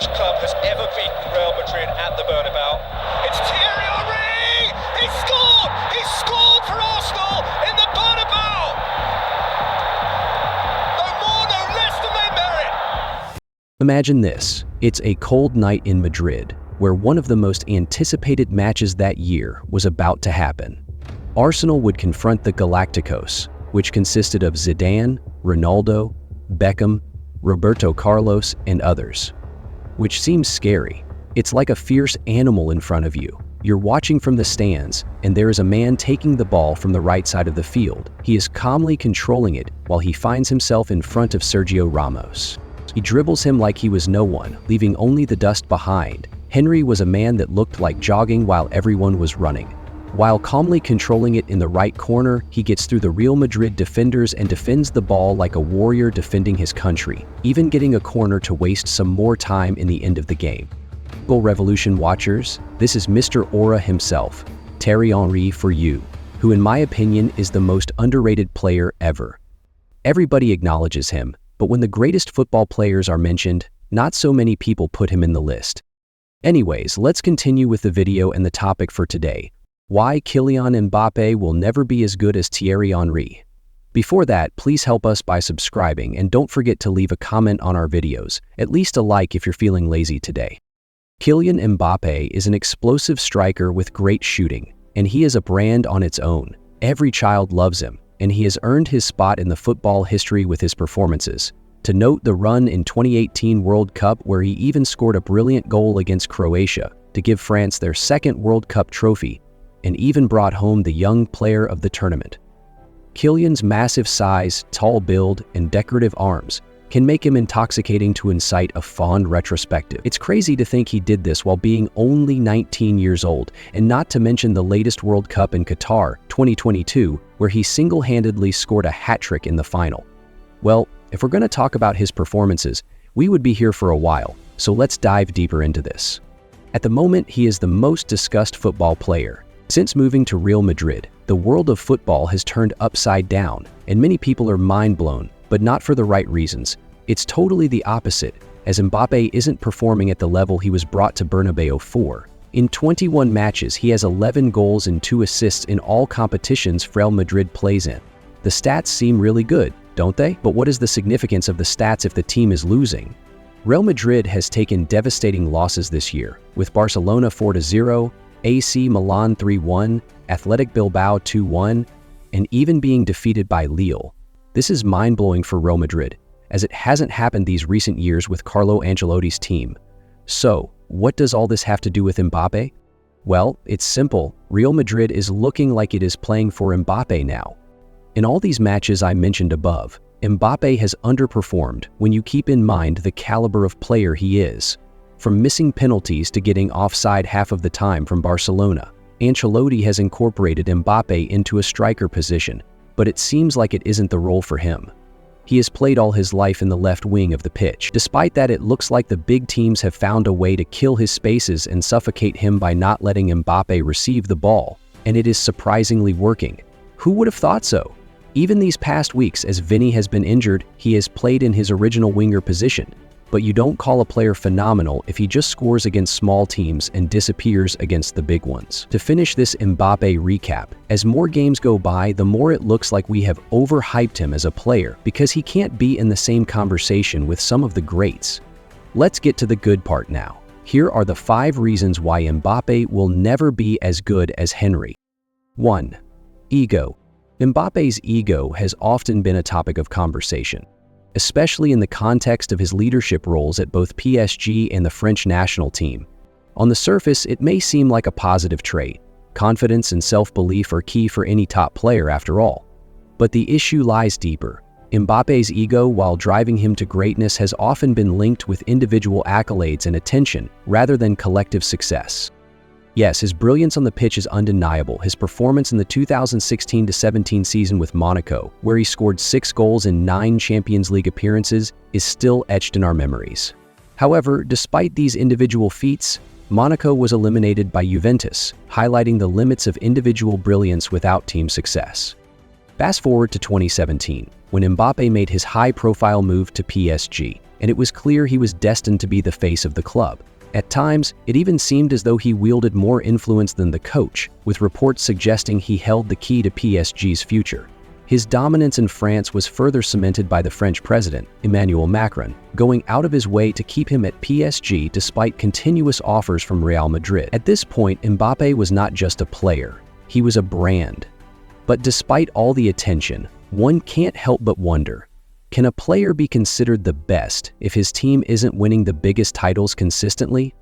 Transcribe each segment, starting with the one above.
Which club has ever beaten Real Madrid at the Bernabeu? It's Thierry Henry! He scored! He scored for Arsenal in the Bernabeu! No more, no less than they merit! Imagine this. It's a cold night in Madrid, where one of the most anticipated matches that year was about to happen. Arsenal would confront the Galacticos, which consisted of Zidane, Ronaldo, Beckham, Roberto Carlos, and others. Which seems scary. It's like a fierce animal in front of you. You're watching from the stands, and there is a man taking the ball from the right side of the field. He is calmly controlling it while he finds himself in front of Sergio Ramos. He dribbles him like he was no one, leaving only the dust behind. Henry was a man that looked like jogging while everyone was running. While calmly controlling it in the right corner, he gets through the Real Madrid defenders and defends the ball like a warrior defending his country, even getting a corner to waste some more time in the end of the game. Goal Revolution watchers, this is Mr. Aura himself, Thierry Henry for you, who in my opinion is the most underrated player ever. Everybody acknowledges him, but when the greatest football players are mentioned, not so many people put him in the list. Anyways, let's continue with the video and the topic for today. Why Kylian Mbappé will never be as good as Thierry Henry. Before that, please help us by subscribing and don't forget to leave a comment on our videos, at least a like if you're feeling lazy today. Kylian Mbappé is an explosive striker with great shooting, and he is a brand on its own. Every child loves him, and he has earned his spot in the football history with his performances. To note the run in 2018 World Cup where he even scored a brilliant goal against Croatia to give France their second World Cup trophy, and even brought home the young player of the tournament. Kylian's massive size, tall build, and decorative arms can make him intoxicating to incite a fond retrospective. It's crazy to think he did this while being only 19 years old, and not to mention the latest World Cup in Qatar, 2022, where he single-handedly scored a hat-trick in the final. Well, if we're going to talk about his performances, we would be here for a while, so let's dive deeper into this. At the moment, he is the most discussed football player. Since moving to Real Madrid, the world of football has turned upside down, and many people are mind-blown, but not for the right reasons. It's totally the opposite, as Mbappé isn't performing at the level he was brought to Bernabeu for. In 21 matches, he has 11 goals and 2 assists in all competitions Real Madrid plays in. The stats seem really good, don't they? But what is the significance of the stats if the team is losing? Real Madrid has taken devastating losses this year, with Barcelona 4-0, AC Milan 3-1, Athletic Bilbao 2-1, and even being defeated by Lille. This is mind-blowing for Real Madrid, as it hasn't happened these recent years with Carlo Ancelotti's team. So, what does all this have to do with Mbappé? Well, it's simple. Real Madrid is looking like it is playing for Mbappé now. In all these matches I mentioned above, Mbappé has underperformed when you keep in mind the caliber of player he is. From missing penalties to getting offside half of the time from Barcelona, Ancelotti has incorporated Mbappé into a striker position, but it seems like it isn't the role for him. He has played all his life in the left wing of the pitch. Despite that, it looks like the big teams have found a way to kill his spaces and suffocate him by not letting Mbappé receive the ball, and it is surprisingly working. Who would have thought so? Even these past weeks, as Vinny has been injured, he has played in his original winger position. But you don't call a player phenomenal if he just scores against small teams and disappears against the big ones. To finish this Mbappé recap, as more games go by, the more it looks like we have overhyped him as a player because he can't be in the same conversation with some of the greats. Let's get to the good part now. Here are the 5 reasons why Mbappé will never be as good as Henry. 1. Ego. Mbappé's ego has often been a topic of conversation, especially in the context of his leadership roles at both PSG and the French national team. On the surface, it may seem like a positive trait. Confidence and self-belief are key for any top player after all. But the issue lies deeper. Mbappé's ego, while driving him to greatness, has often been linked with individual accolades and attention rather than collective success. Yes, his brilliance on the pitch is undeniable. His performance in the 2016-17 season with Monaco, where he scored 6 goals in 9 Champions League appearances, is still etched in our memories. However, despite these individual feats, Monaco was eliminated by Juventus, highlighting the limits of individual brilliance without team success. Fast forward to 2017, when Mbappé made his high-profile move to PSG, and it was clear he was destined to be the face of the club. At times, it even seemed as though he wielded more influence than the coach, with reports suggesting he held the key to PSG's future. His dominance in France was further cemented by the French president, Emmanuel Macron, going out of his way to keep him at PSG despite continuous offers from Real Madrid. At this point, Mbappé was not just a player, he was a brand. But despite all the attention, one can't help but wonder, can a player be considered the best if his team isn't winning the biggest titles consistently?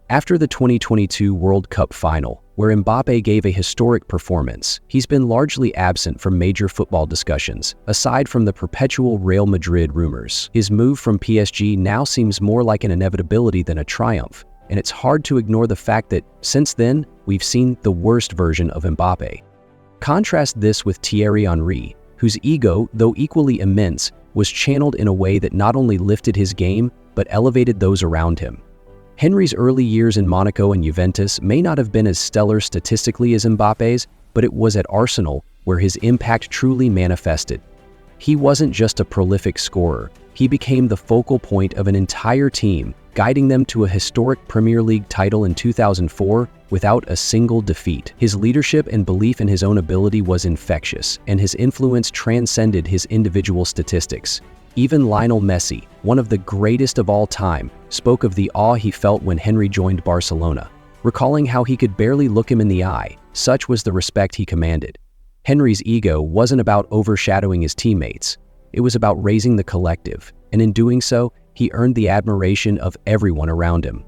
After the 2022 World Cup final, where Mbappé gave a historic performance, he's been largely absent from major football discussions, aside from the perpetual Real Madrid rumors. His move from PSG now seems more like an inevitability than a triumph, and it's hard to ignore the fact that, since then, we've seen the worst version of Mbappé. Contrast this with Thierry Henry, whose ego, though equally immense, was channeled in a way that not only lifted his game, but elevated those around him. Henry's early years in Monaco and Juventus may not have been as stellar statistically as Mbappé's, but it was at Arsenal where his impact truly manifested. He wasn't just a prolific scorer, he became the focal point of an entire team, guiding them to a historic Premier League title in 2004 without a single defeat. His leadership and belief in his own ability was infectious, and his influence transcended his individual statistics. Even Lionel Messi, one of the greatest of all time, spoke of the awe he felt when Henry joined Barcelona, recalling how he could barely look him in the eye, such was the respect he commanded. Henry's ego wasn't about overshadowing his teammates, it was about raising the collective, and in doing so, he earned the admiration of everyone around him.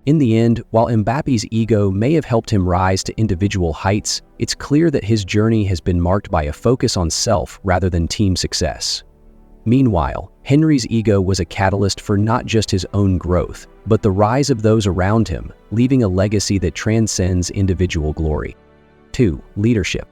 In the end, while Mbappé's ego may have helped him rise to individual heights, it's clear that his journey has been marked by a focus on self rather than team success. Meanwhile, Henry's ego was a catalyst for not just his own growth, but the rise of those around him, leaving a legacy that transcends individual glory. 2. Leadership.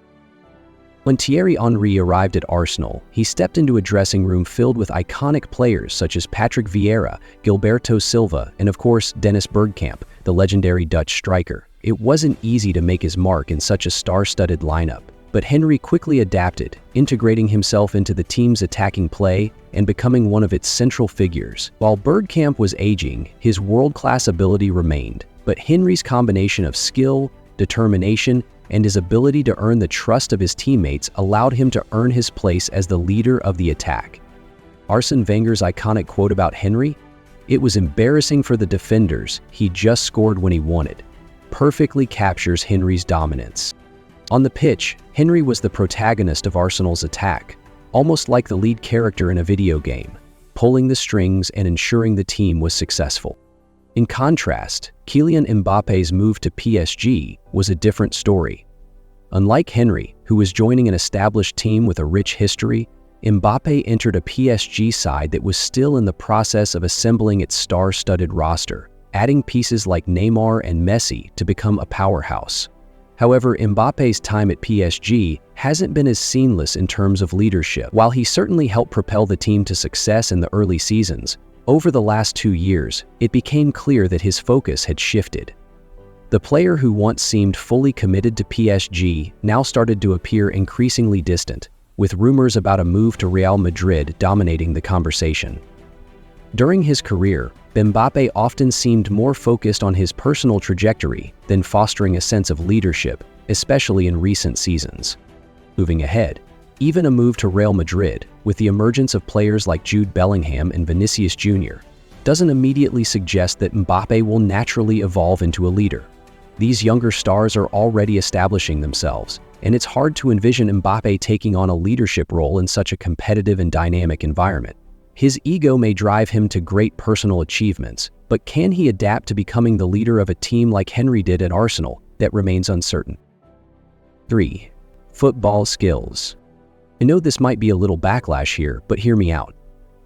When Thierry Henry arrived at Arsenal, he stepped into a dressing room filled with iconic players such as Patrick Vieira, Gilberto Silva, and of course Dennis Bergkamp, the legendary Dutch striker. It wasn't easy to make his mark in such a star-studded lineup, but Henry quickly adapted, integrating himself into the team's attacking play and becoming one of its central figures. While Bergkamp was aging, his world-class ability remained, but Henry's combination of skill, determination, and his ability to earn the trust of his teammates allowed him to earn his place as the leader of the attack. Arsene Wenger's iconic quote about Henry, "It was embarrassing for the defenders, he just scored when he wanted," perfectly captures Henry's dominance. On the pitch, Henry was the protagonist of Arsenal's attack, almost like the lead character in a video game, pulling the strings and ensuring the team was successful. In contrast, Kylian Mbappé's move to PSG was a different story. Unlike Henry, who was joining an established team with a rich history, Mbappé entered a PSG side that was still in the process of assembling its star-studded roster, adding pieces like Neymar and Messi to become a powerhouse. However, Mbappé's time at PSG hasn't been as seamless in terms of leadership. While he certainly helped propel the team to success in the early seasons, over the last 2 years, it became clear that his focus had shifted. The player who once seemed fully committed to PSG now started to appear increasingly distant, with rumors about a move to Real Madrid dominating the conversation. During his career, Mbappé often seemed more focused on his personal trajectory than fostering a sense of leadership, especially in recent seasons. Moving ahead, even a move to Real Madrid, with the emergence of players like Jude Bellingham and Vinicius Jr., doesn't immediately suggest that Mbappé will naturally evolve into a leader. These younger stars are already establishing themselves, and it's hard to envision Mbappé taking on a leadership role in such a competitive and dynamic environment. His ego may drive him to great personal achievements, but can he adapt to becoming the leader of a team like Henry did at Arsenal? That remains uncertain. 3. Football skills. I know this might be a little backlash here, but hear me out.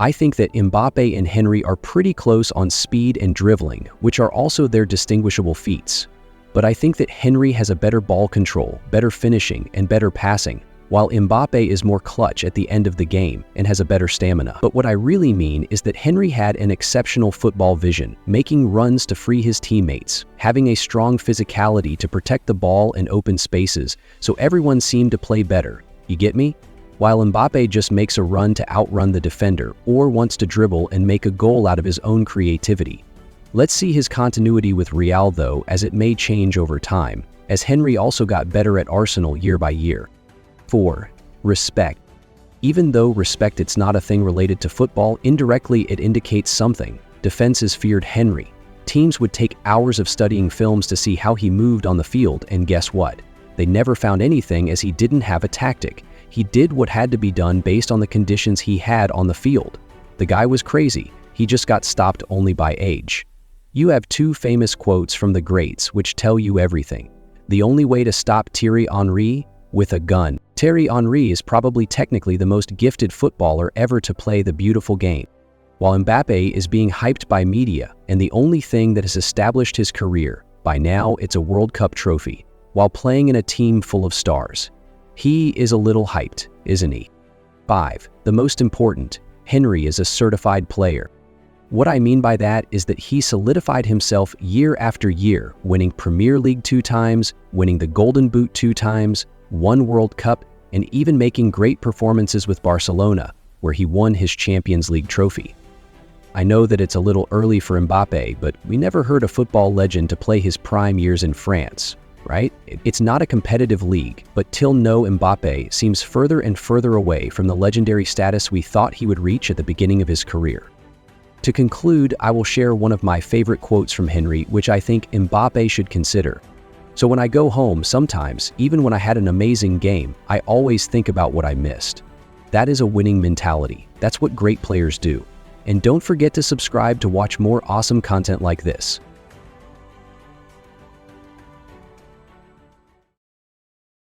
I think that Mbappé and Henry are pretty close on speed and dribbling, which are also their distinguishable feats. But I think that Henry has a better ball control, better finishing, and better passing, while Mbappé is more clutch at the end of the game and has a better stamina. But what I really mean is that Henry had an exceptional football vision, making runs to free his teammates, having a strong physicality to protect the ball in open spaces, so everyone seemed to play better. You get me? while Mbappé just makes a run to outrun the defender or wants to dribble and make a goal out of his own creativity. Let's see his continuity with Real though, as it may change over time, as Henry also got better at Arsenal year by year. 4. Respect. Even though respect it's not a thing related to football, indirectly it indicates something. Defenses feared Henry. Teams would take hours of studying films to see how he moved on the field, and guess what? They never found anything, as he didn't have a tactic. He did what had to be done based on the conditions he had on the field. The guy was crazy. He just got stopped only by age. You have two famous quotes from the greats which tell you everything. The only way to stop Thierry Henry? With a gun. Thierry Henry is probably technically the most gifted footballer ever to play the beautiful game, while Mbappé is being hyped by media, and the only thing that has established his career, by now it's a World Cup trophy, while playing in a team full of stars. He is a little hyped, isn't he? 5. The most important, Henry is a certified player. What I mean by that is that he solidified himself year after year, winning Premier League 2 times, winning the Golden Boot 2 times, won World Cup, and even making great performances with Barcelona, where he won his Champions League trophy. I know that it's a little early for Mbappé, but we never heard a football legend to play his prime years in France, right? It's not a competitive league, but till now Mbappé seems further and further away from the legendary status we thought he would reach at the beginning of his career. To conclude, I will share one of my favorite quotes from Henry, which I think Mbappé should consider. So when I go home, sometimes, even when I had an amazing game, I always think about what I missed. That is a winning mentality. That's what great players do. And don't forget to subscribe to watch more awesome content like this.